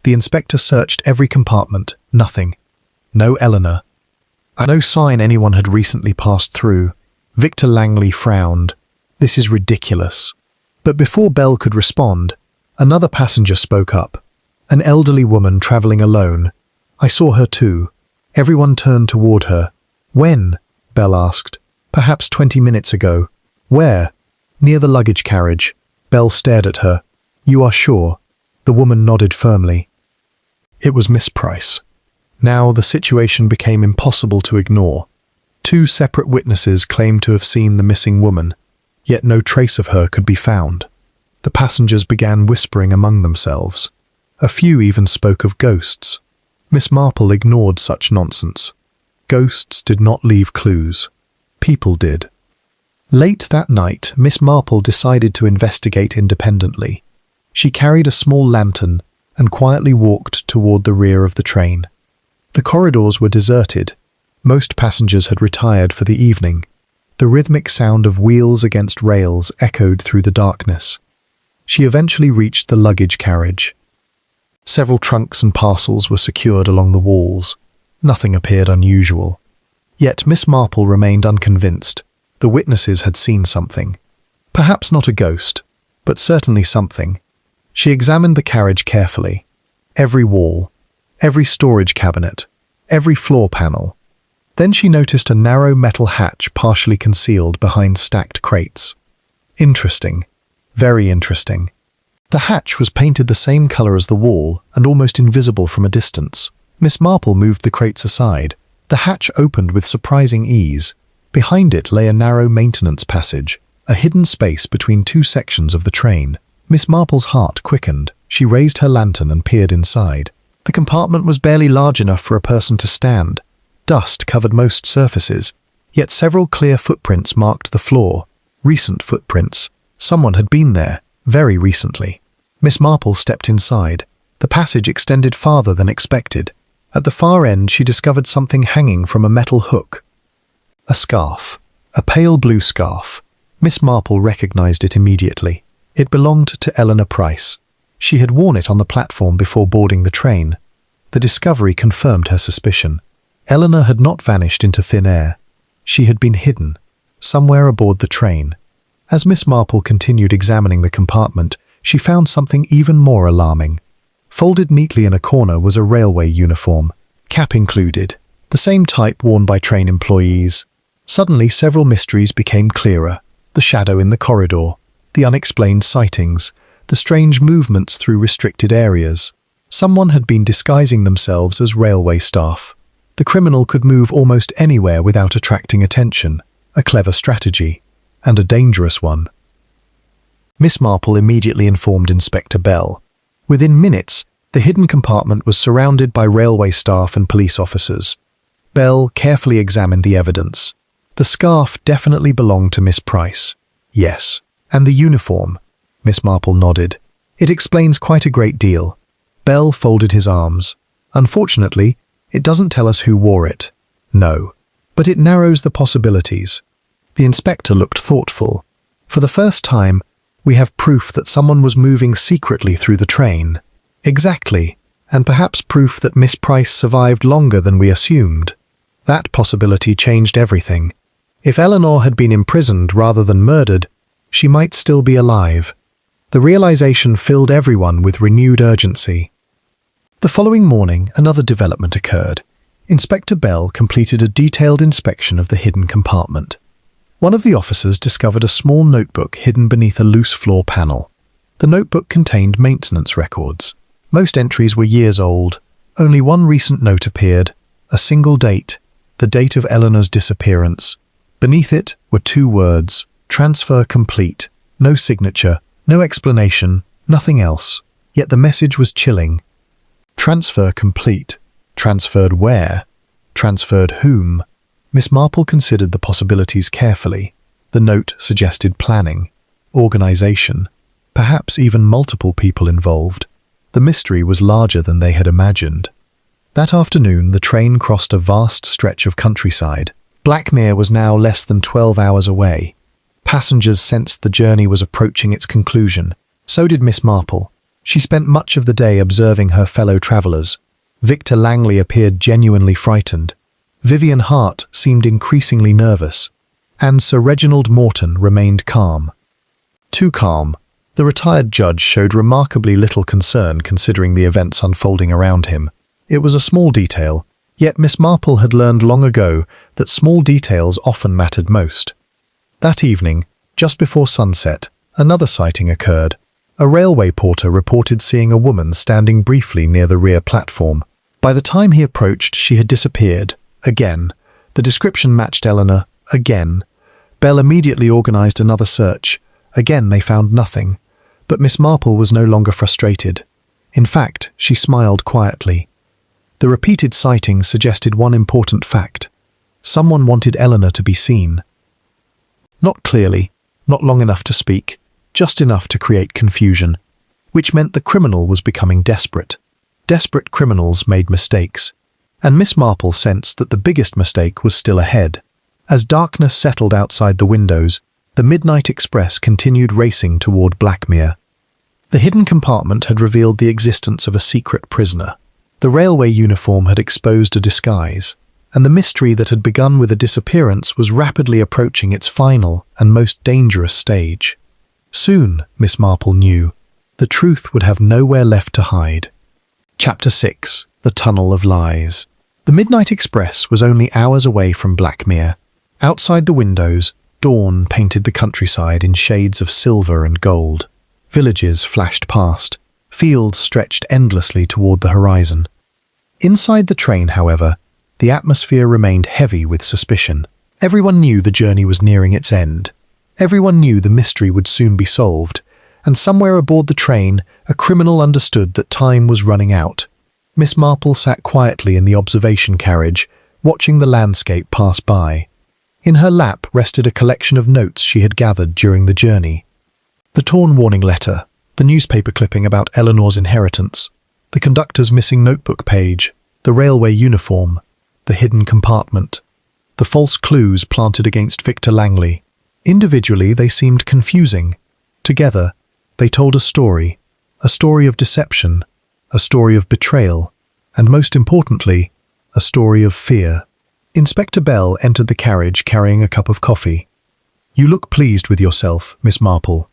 Speaker 2: The inspector searched every compartment. Nothing. No Eleanor. No sign anyone had recently passed through. Victor Langley frowned. "This is ridiculous." But before Belle could respond, another passenger spoke up. An elderly woman traveling alone. I saw her too. Everyone turned toward her. When? Belle asked. Perhaps 20 minutes ago. Where? Near the luggage carriage. Belle stared at her. You are sure? The woman nodded firmly. It was Miss Price. Now the situation became impossible to ignore. Two separate witnesses claimed to have seen the missing woman, yet no trace of her could be found. The passengers began whispering among themselves. A few even spoke of ghosts. Miss Marple ignored such nonsense. Ghosts did not leave clues. People did. Late that night, Miss Marple decided to investigate independently. She carried a small lantern and quietly walked toward the rear of the train. The corridors were deserted. Most passengers had retired for the evening. The rhythmic sound of wheels against rails echoed through the darkness. She eventually reached the luggage carriage. Several trunks and parcels were secured along the walls. Nothing appeared unusual. Yet Miss Marple remained unconvinced. The witnesses had seen something. Perhaps not a ghost, but certainly something. She examined the carriage carefully. Every wall, every storage cabinet, every floor panel. Then she noticed a narrow metal hatch partially concealed behind stacked crates. Interesting. Very interesting. The hatch was painted the same color as the wall and almost invisible from a distance. Miss Marple moved the crates aside. The hatch opened with surprising ease. Behind it lay a narrow maintenance passage, a hidden space between two sections of the train. Miss Marple's heart quickened. She raised her lantern and peered inside. The compartment was barely large enough for a person to stand. Dust covered most surfaces, yet several clear footprints marked the floor. Recent footprints. Someone had been there, very recently. Miss Marple stepped inside. The passage extended farther than expected. At the far end, she discovered something hanging from a metal hook. A scarf. A pale blue scarf. Miss Marple recognized it immediately. It belonged to Eleanor Price. She had worn it on the platform before boarding the train. The discovery confirmed her suspicion. Eleanor had not vanished into thin air. She had been hidden, somewhere aboard the train. As Miss Marple continued examining the compartment, she found something even more alarming. Folded neatly in a corner was a railway uniform, cap included, the same type worn by train employees. Suddenly, several mysteries became clearer. The shadow in the corridor, the unexplained sightings, the strange movements through restricted areas. Someone had been disguising themselves as railway staff. The criminal could move almost anywhere without attracting attention. A clever strategy, and a dangerous one. Miss Marple immediately informed Inspector Bell. Within minutes, the hidden compartment was surrounded by railway staff and police officers. Bell carefully examined the evidence. The scarf definitely belonged to Miss Price. Yes. And the uniform? Miss Marple nodded. It explains quite a great deal. Bell folded his arms. Unfortunately, it doesn't tell us who wore it. No. But it narrows the possibilities. The inspector looked thoughtful. For the first time, we have proof that someone was moving secretly through the train. Exactly. And perhaps proof that Miss Price survived longer than we assumed. That possibility changed everything. If Eleanor had been imprisoned rather than murdered, she might still be alive. The realization filled everyone with renewed urgency. The following morning, another development occurred. Inspector Bell completed a detailed inspection of the hidden compartment. One of the officers discovered a small notebook hidden beneath a loose floor panel. The notebook contained maintenance records. Most entries were years old. Only one recent note appeared, a single date, the date of Eleanor's disappearance. Beneath it were two words, transfer complete. No signature, no explanation, nothing else. Yet the message was chilling. Transfer complete. Transferred where? Transferred whom? Miss Marple considered the possibilities carefully. The note suggested planning, organization, perhaps even multiple people involved. The mystery was larger than they had imagined. That afternoon, the train crossed a vast stretch of countryside. Blackmere was now less than 12 hours away. Passengers sensed the journey was approaching its conclusion. So did Miss Marple. She spent much of the day observing her fellow travellers. Victor Langley appeared genuinely frightened. Vivian Hart seemed increasingly nervous. And Sir Reginald Morton remained calm. Too calm. The retired judge showed remarkably little concern considering the events unfolding around him. It was a small detail, yet Miss Marple had learned long ago that small details often mattered most. That evening, just before sunset, another sighting occurred. A railway porter reported seeing a woman standing briefly near the rear platform. By the time he approached, she had disappeared. Again. The description matched Eleanor. Again. Belle immediately organized another search. Again they found nothing. But Miss Marple was no longer frustrated. In fact, she smiled quietly. The repeated sightings suggested one important fact. Someone wanted Eleanor to be seen. Not clearly, not long enough to speak, just enough to create confusion, which meant the criminal was becoming desperate. Desperate criminals made mistakes, and Miss Marple sensed that the biggest mistake was still ahead. As darkness settled outside the windows, the Midnight Express continued racing toward Blackmere. The hidden compartment had revealed the existence of a secret prisoner. The railway uniform had exposed a disguise, and the mystery that had begun with a disappearance was rapidly approaching its final and most dangerous stage. Soon, Miss Marple knew, the truth would have nowhere left to hide. Chapter 6. The Tunnel of Lies. The Midnight Express was only hours away from Blackmere. Outside the windows, dawn painted the countryside in shades of silver and gold. Villages flashed past. Fields stretched endlessly toward the horizon. Inside the train, however, the atmosphere remained heavy with suspicion. Everyone knew the journey was nearing its end. Everyone knew the mystery would soon be solved, and somewhere aboard the train, a criminal understood that time was running out. Miss Marple sat quietly in the observation carriage, watching the landscape pass by. In her lap rested a collection of notes she had gathered during the journey. The torn warning letter, the newspaper clipping about Eleanor's inheritance, the conductor's missing notebook page, the railway uniform, the hidden compartment, the false clues planted against Victor Langley. Individually, they seemed confusing. Together, they told a story of deception, a story of betrayal, and most importantly, a story of fear. Inspector Bell entered the carriage carrying a cup of coffee. "You look pleased with yourself, Miss Marple."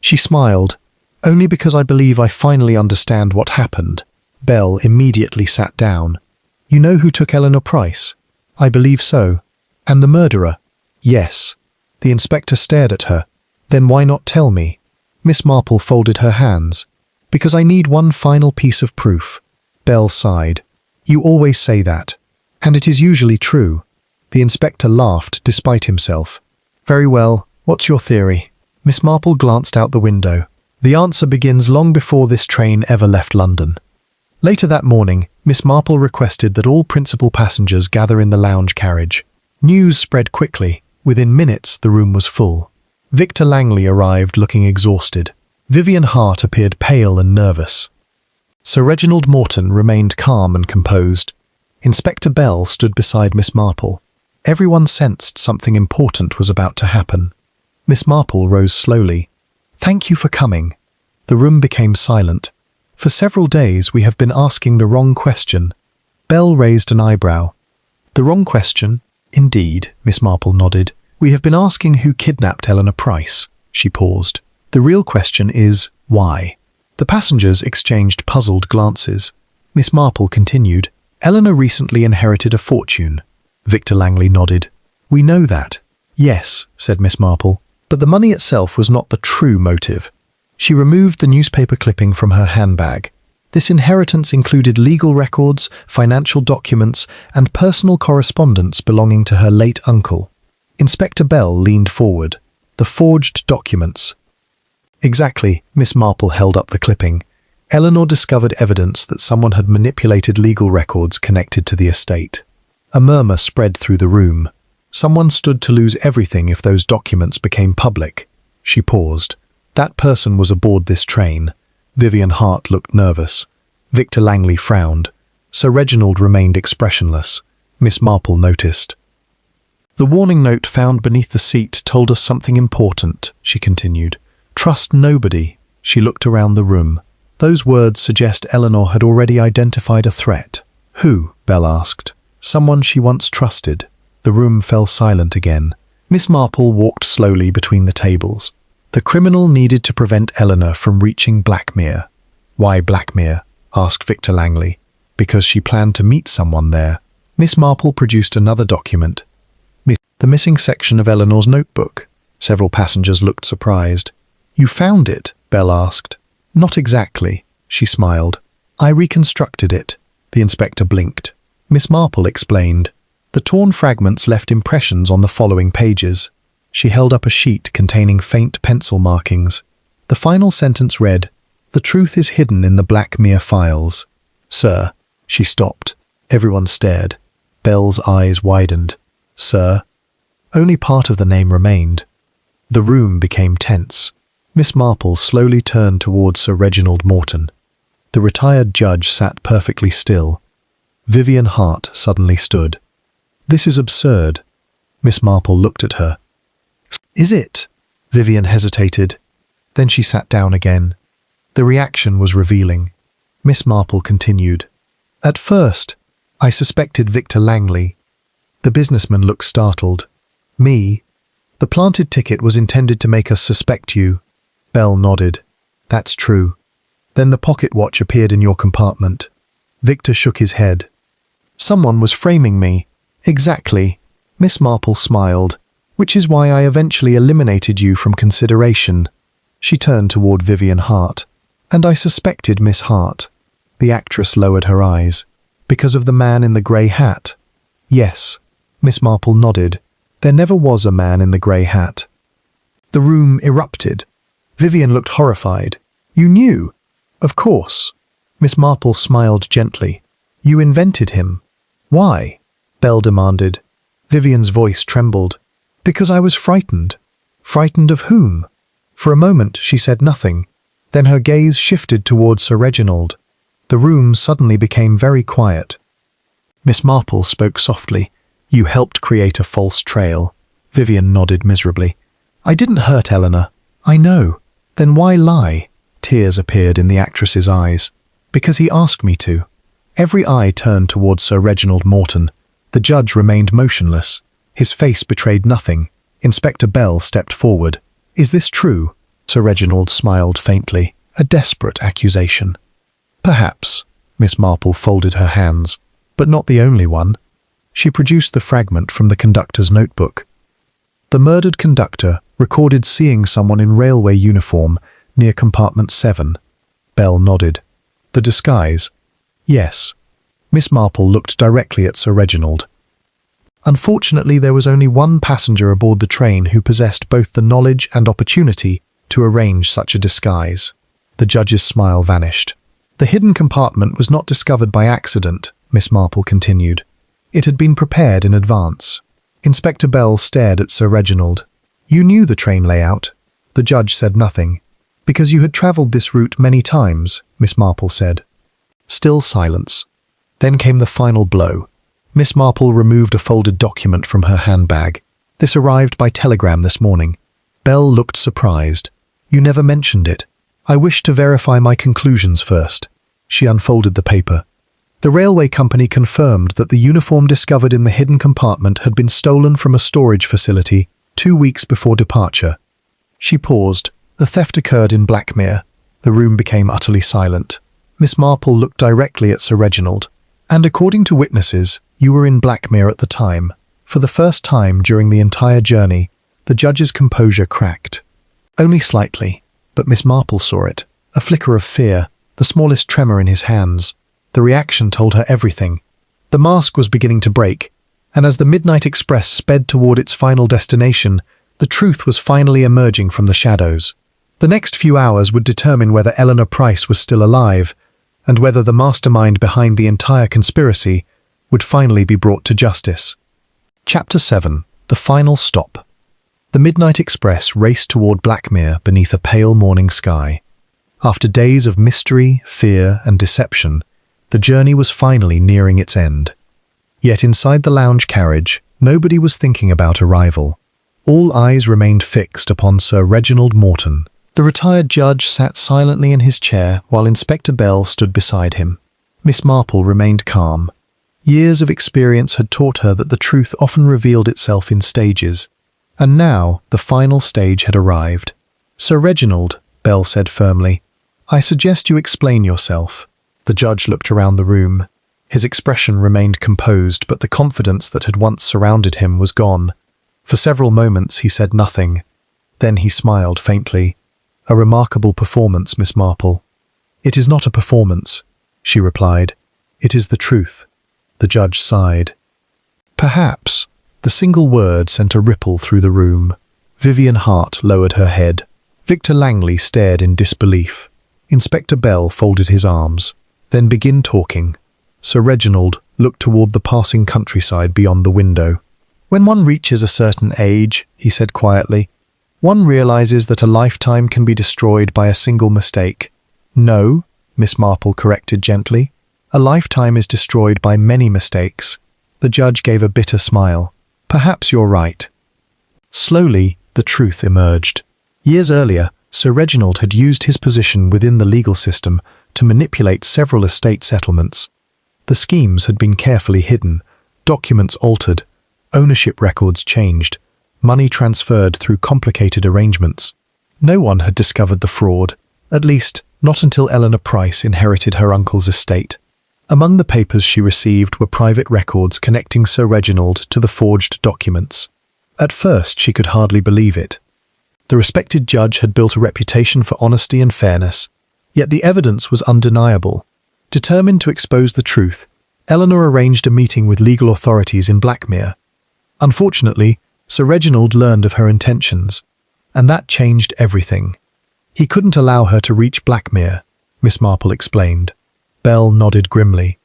Speaker 2: She smiled. "Only because I believe I finally understand what happened." Bell immediately sat down. "You know who took Eleanor Price?" "I believe so." "And the murderer?" "Yes." The inspector stared at her. "Then why not tell me?" Miss Marple folded her hands. "Because I need one final piece of proof." Bell sighed. "You always say that. And it is usually true." The inspector laughed despite himself. "Very well, what's your theory?" Miss Marple glanced out the window. "The answer begins long before this train ever left London." Later that morning, Miss Marple requested that all principal passengers gather in the lounge carriage. News spread quickly. Within minutes, the room was full. Victor Langley arrived looking exhausted. Vivian Hart appeared pale and nervous. Sir Reginald Morton remained calm and composed. Inspector Bell stood beside Miss Marple. Everyone sensed something important was about to happen. Miss Marple rose slowly. "Thank you for coming." The room became silent. "For several days we have been asking the wrong question." Bell raised an eyebrow. "The wrong question?" "Indeed," Miss Marple nodded. "We have been asking who kidnapped Eleanor Price." She paused. "The real question is, why?" The passengers exchanged puzzled glances. Miss Marple continued. "Eleanor recently inherited a fortune." Victor Langley nodded. "We know that." "Yes," said Miss Marple, "but the money itself was not the true motive." She removed the newspaper clipping from her handbag. This inheritance included legal records, financial documents, and personal correspondence belonging to her late uncle. Inspector Bell leaned forward. "The forged documents." "Exactly," Miss Marple held up the clipping. "Eleanor discovered evidence that someone had manipulated legal records connected to the estate." A murmur spread through the room. Someone stood to lose everything if those documents became public. She paused. That person was aboard this train. Vivian Hart looked nervous. Victor Langley frowned. Sir Reginald remained expressionless. Miss Marple noticed. "The warning note found beneath the seat told us something important," she continued. "Trust nobody." She looked around the room. "Those words suggest Eleanor had already identified a threat." "Who?" Bell asked. "Someone she once trusted." The room fell silent again. Miss Marple walked slowly between the tables. The criminal needed to prevent Eleanor from reaching Blackmere. Why Blackmere? Asked Victor Langley. Because she planned to meet someone there. Miss Marple produced another document. The missing section of Eleanor's notebook. Several passengers looked surprised. You found it? Bell asked. Not exactly, she smiled. I reconstructed it. The inspector blinked. Miss Marple explained. The torn fragments left impressions on the following pages. She held up a sheet containing faint pencil markings. The final sentence read, "The truth is hidden in the Blackmere files." Sir, she stopped. Everyone stared. Bell's eyes widened. Sir? Only part of the name remained. The room became tense. Miss Marple slowly turned towards Sir Reginald Morton. The retired judge sat perfectly still. Vivian Hart suddenly stood. This is absurd. Miss Marple looked at her. Is it? Vivian hesitated. Then she sat down again. The reaction was revealing. Miss Marple continued. At first, I suspected Victor Langley. The businessman looked startled. Me? The planted ticket was intended to make us suspect you. Bell nodded. That's true. Then the pocket watch appeared in your compartment. Victor shook his head. Someone was framing me. Exactly. Miss Marple smiled, which is why I eventually eliminated you from consideration. She turned toward Vivian Hart. And I suspected Miss Hart. The actress lowered her eyes. Because of the man in the grey hat? Yes. Miss Marple nodded. There never was a man in the grey hat. The room erupted. Vivian looked horrified. You knew? Of course. Miss Marple smiled gently. You invented him. Why? Bell demanded. Vivian's voice trembled. Because I was frightened. Frightened of whom? For a moment she said nothing. Then her gaze shifted towards Sir Reginald. The room suddenly became very quiet. Miss Marple spoke softly. You helped create a false trail. Vivian nodded miserably. I didn't hurt Eleanor. I know. Then why lie? Tears appeared in the actress's eyes. Because he asked me to. Every eye turned towards Sir Reginald Morton. The judge remained motionless. His face betrayed nothing. Inspector Bell stepped forward. Is this true? Sir Reginald smiled faintly. A desperate accusation. Perhaps. Miss Marple folded her hands. But not the only one. She produced the fragment from the conductor's notebook. The murdered conductor recorded seeing someone in railway uniform near compartment 7. Bell nodded. The disguise? Yes. Miss Marple looked directly at Sir Reginald. Unfortunately, there was only one passenger aboard the train who possessed both the knowledge and opportunity to arrange such a disguise. The judge's smile vanished. The hidden compartment was not discovered by accident, Miss Marple continued. It had been prepared in advance. Inspector Bell stared at Sir Reginald. You knew the train layout. The judge said nothing. Because you had travelled this route many times, Miss Marple said. Still silence. Then came the final blow. Miss Marple removed a folded document from her handbag. This arrived by telegram this morning. Bell looked surprised. You never mentioned it. I wish to verify my conclusions first. She unfolded the paper. The railway company confirmed that the uniform discovered in the hidden compartment had been stolen from a storage facility 2 weeks before departure. She paused. The theft occurred in Blackmere. The room became utterly silent. Miss Marple looked directly at Sir Reginald. And according to witnesses, you were in Blackmere at the time. For the first time during the entire journey, the judge's composure cracked. Only slightly, but Miss Marple saw it. A flicker of fear, the smallest tremor in his hands. The reaction told her everything. The mask was beginning to break, and as the Midnight Express sped toward its final destination, the truth was finally emerging from the shadows. The next few hours would determine whether Eleanor Price was still alive, and whether the mastermind behind the entire conspiracy would finally be brought to justice. Chapter 7. The Final Stop. The Midnight Express raced toward Blackmere beneath a pale morning sky. After days of mystery, fear, and deception, the journey was finally nearing its end. Yet inside the lounge carriage, nobody was thinking about arrival. All eyes remained fixed upon Sir Reginald Morton. The retired judge sat silently in his chair while Inspector Bell stood beside him. Miss Marple remained calm. Years of experience had taught her that the truth often revealed itself in stages, and now the final stage had arrived. "Sir Reginald," Bell said firmly, "I suggest you explain yourself." The judge looked around the room. His expression remained composed, but the confidence that had once surrounded him was gone. For several moments he said nothing. Then he smiled faintly. "A remarkable performance, Miss Marple." "It is not a performance," she replied. "It is the truth." The judge sighed. "Perhaps." The single word sent a ripple through the room. Vivian Hart lowered her head. Victor Langley stared in disbelief. Inspector Bell folded his arms. "Then begin talking." Sir Reginald looked toward the passing countryside beyond the window. "When one reaches a certain age," he said quietly, "one realizes that a lifetime can be destroyed by a single mistake." "No," Miss Marple corrected gently. "A lifetime is destroyed by many mistakes." The judge gave a bitter smile. "Perhaps you're right." Slowly, the truth emerged. Years earlier, Sir Reginald had used his position within the legal system to manipulate several estate settlements. The schemes had been carefully hidden, documents altered, ownership records changed, money transferred through complicated arrangements. No one had discovered the fraud, at least not until Eleanor Price inherited her uncle's estate. Among the papers she received were private records connecting Sir Reginald to the forged documents. At first, she could hardly believe it. The respected judge had built a reputation for honesty and fairness, yet the evidence was undeniable. Determined to expose the truth, Eleanor arranged a meeting with legal authorities in Blackmere. Unfortunately, Sir Reginald learned of her intentions, and that changed everything. He couldn't allow her to reach Blackmere, Miss Marple explained. Bell nodded grimly.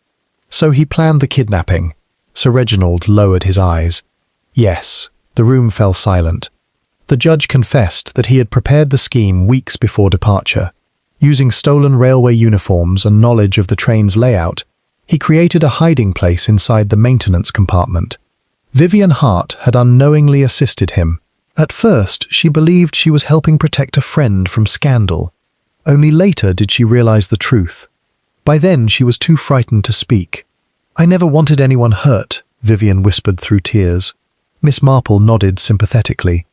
Speaker 2: "So he planned the kidnapping." Sir Reginald lowered his eyes. "Yes." The room fell silent. The judge confessed that he had prepared the scheme weeks before departure. Using stolen railway uniforms and knowledge of the train's layout, he created a hiding place inside the maintenance compartment. Vivian Hart had unknowingly assisted him. At first, she believed she was helping protect a friend from scandal. Only later did she realize the truth. By then, she was too frightened to speak. "I never wanted anyone hurt," Vivian whispered through tears. Miss Marple nodded sympathetically.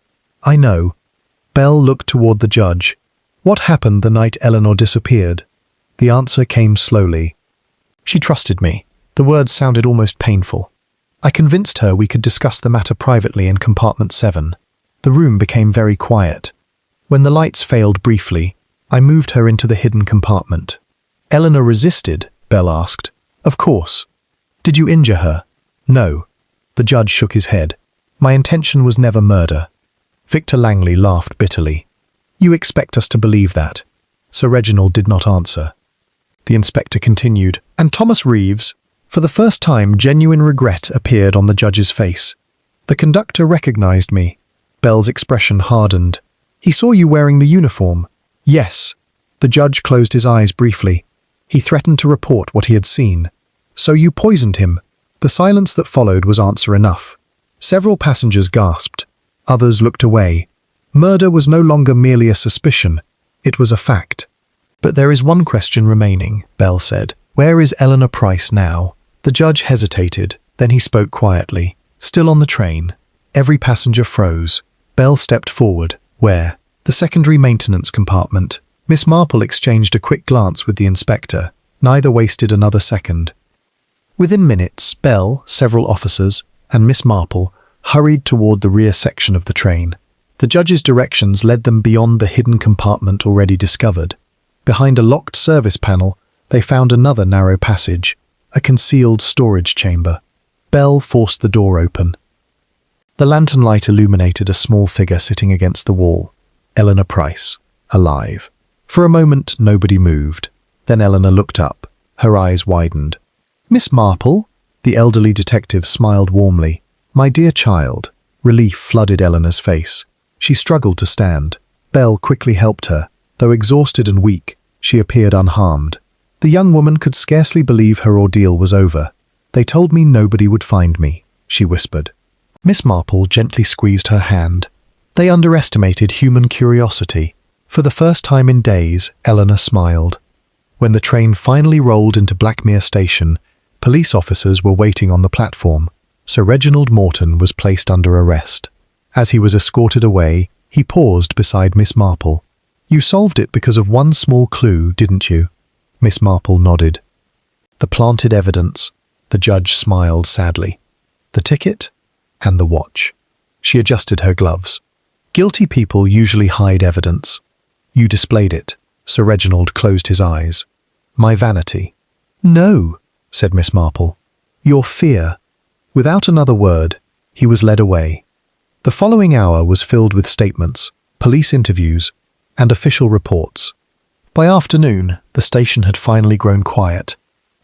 Speaker 2: "I know." Bell looked toward the judge. "What happened the night Eleanor disappeared?" The answer came slowly. "She trusted me." The words sounded almost painful. "I convinced her we could discuss the matter privately in compartment 7. The room became very quiet. When the lights failed briefly, I moved her into the hidden compartment." "Eleanor resisted?" Bell asked. "Of course." "Did you injure her?" "No." The judge shook his head. "My intention was never murder." Victor Langley laughed bitterly. "You expect us to believe that?" Sir Reginald did not answer. The inspector continued, "And Thomas Reeves?" For the first time, genuine regret appeared on the judge's face. "The conductor recognized me." Bell's expression hardened. "He saw you wearing the uniform." "Yes." The judge closed his eyes briefly. He threatened to report what he had seen. "So you poisoned him?" The silence that followed was answer enough. Several passengers gasped. Others looked away. Murder was no longer merely a suspicion. It was a fact. "But there is one question remaining," Bell said. "Where is Eleanor Price now?" The judge hesitated. Then he spoke quietly. "Still on the train." Every passenger froze. Bell stepped forward. "Where?" "The secondary maintenance compartment." Miss Marple exchanged a quick glance with the inspector. Neither wasted another second. Within minutes, Bell, several officers, and Miss Marple hurried toward the rear section of the train. The judge's directions led them beyond the hidden compartment already discovered. Behind a locked service panel, they found another narrow passage, a concealed storage chamber. Bell forced the door open. The lantern light illuminated a small figure sitting against the wall. Eleanor Price, alive. For a moment, nobody moved. Then Eleanor looked up. Her eyes widened. "Miss Marple?" The elderly detective smiled warmly. "My dear child." Relief flooded Eleanor's face. She struggled to stand. Bell quickly helped her. Though exhausted and weak, she appeared unharmed. The young woman could scarcely believe her ordeal was over. "They told me nobody would find me," she whispered. Miss Marple gently squeezed her hand. They underestimated human curiosity. For the first time in days, Eleanor smiled. When the train finally rolled into Blackmere Station, police officers were waiting on the platform. Sir Reginald Morton was placed under arrest. As he was escorted away, he paused beside Miss Marple. You solved it because of one small clue, didn't you? Miss Marple nodded. The planted evidence. The judge smiled sadly. The ticket and the watch. She adjusted her gloves. Guilty people usually hide evidence. You displayed it. Sir Reginald closed his eyes. My vanity. No, said Miss Marple. Your fear. Without another word, he was led away. The following hour was filled with statements, police interviews, and official reports. By afternoon, the station had finally grown quiet.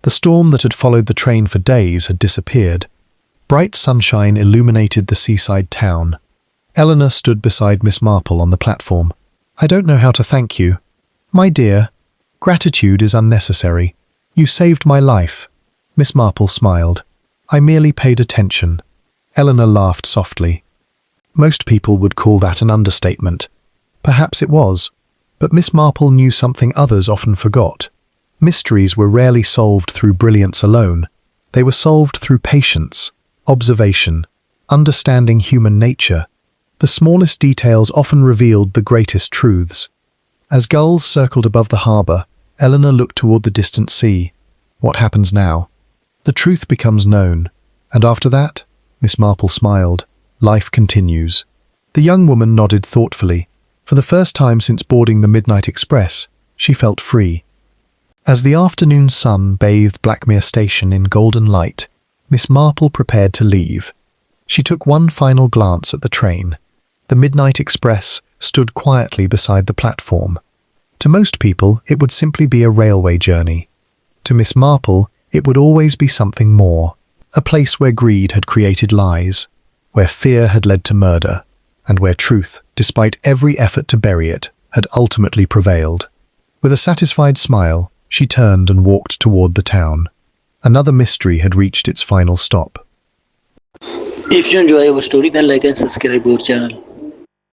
Speaker 2: The storm that had followed the train for days had disappeared. Bright sunshine illuminated the seaside town. Eleanor stood beside Miss Marple on the platform. I don't know how to thank you. My dear, gratitude is unnecessary. You saved my life. Miss Marple smiled. I merely paid attention. Eleanor laughed softly. Most people would call that an understatement. Perhaps it was, but Miss Marple knew something others often forgot. Mysteries were rarely solved through brilliance alone. They were solved through patience, observation, understanding human nature. The smallest details often revealed the greatest truths. As gulls circled above the harbour, Eleanor looked toward the distant sea. What happens now? The truth becomes known, and after that, Miss Marple smiled, life continues. The young woman nodded thoughtfully. For the first time since boarding the Midnight Express, she felt free. As the afternoon sun bathed Blackmere Station in golden light, Miss Marple prepared to leave. She took one final glance at the train. The Midnight Express stood quietly beside the platform. To most people, it would simply be a railway journey. To Miss Marple, it would always be something more. A place where greed had created lies, where fear had led to murder, and where truth, despite every effort to bury it, had ultimately prevailed. With a satisfied smile, she turned and walked toward the town. Another mystery had reached its final stop.
Speaker 1: If you enjoy our story, then like and subscribe our channel.